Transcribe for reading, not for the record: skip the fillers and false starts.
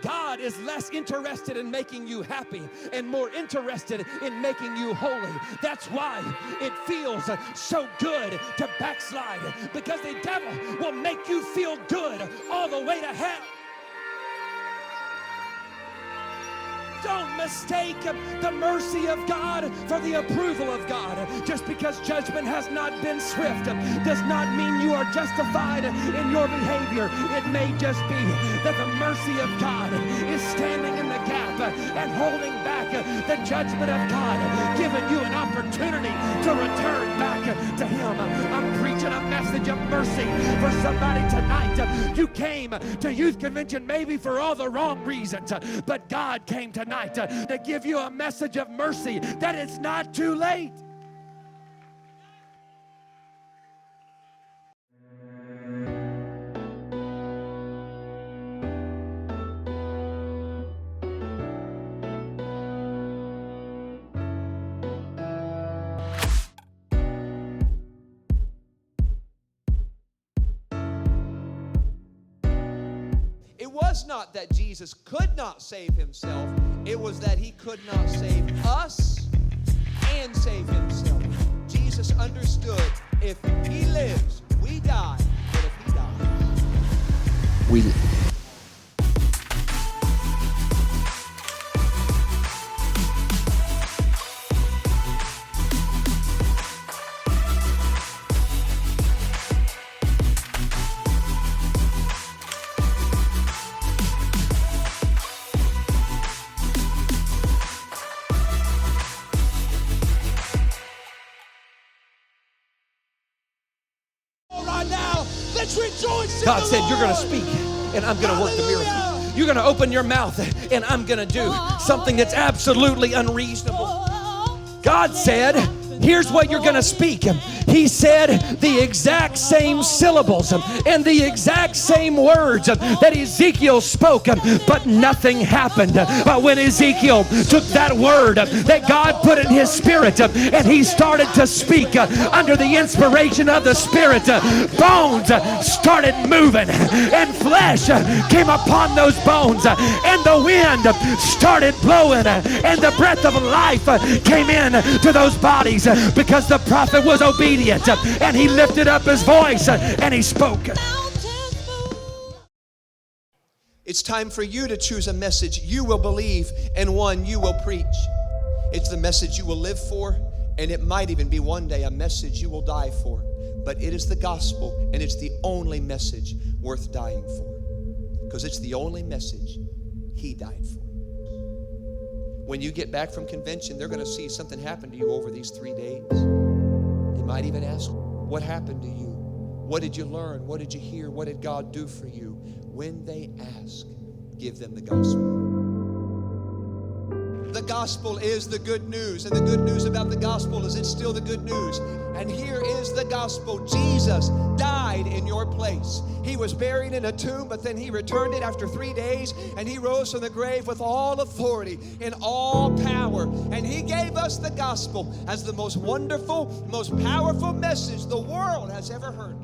God is less interested in making you happy and more interested in making you holy. That's why it feels so good to backslide, because the devil will make you feel good all the way to hell. Don't mistake the mercy of God for the approval of God. Just because judgment has not been swift does not mean you are justified in your behavior. It may just be that the mercy of God is standing in the gap and holding back the judgment of God, giving you an opportunity to return back to Him. I'm preaching a message of mercy for somebody tonight. You came to youth convention maybe for all the wrong reasons, but God came tonight to give you a message of mercy, that it's not too late. It was not that Jesus could not save himself. It was that he could not save us and save himself. Jesus understood, if he lives, we die. But if he dies, we live. God said, you're going to speak, and I'm going to work the miracle. You're going to open your mouth, and I'm going to do something that's absolutely unreasonable. God said, here's what you're going to speak. He said the exact same syllables and the exact same words that Ezekiel spoke, but nothing happened. When Ezekiel took that word that God put in his spirit and he started to speak under the inspiration of the Spirit, bones started moving and flesh came upon those bones, and the wind started blowing, and the breath of life came in to those bodies, because the prophet was obedient and he lifted up his voice and he spoke. it's time for you to choose a message you will believe and one you will preach. It's the message you will live for, and it might even be one day a message you will die for. But it is the gospel, and it's the only message worth dying for, because it's the only message he died for. When you get back from convention, they're going to see something happen to you over these 3 days. They might even ask, what happened to you? What did you learn? What did you hear? What did God do for you? When they ask, give them the gospel. The gospel is the good news, and the good news about the gospel is it's still the good news. And here is the gospel. Jesus died in your place. He was buried in a tomb, but then he returned it after 3 days, and he rose from the grave with all authority and all power. And he gave us the gospel as the most wonderful, most powerful message the world has ever heard.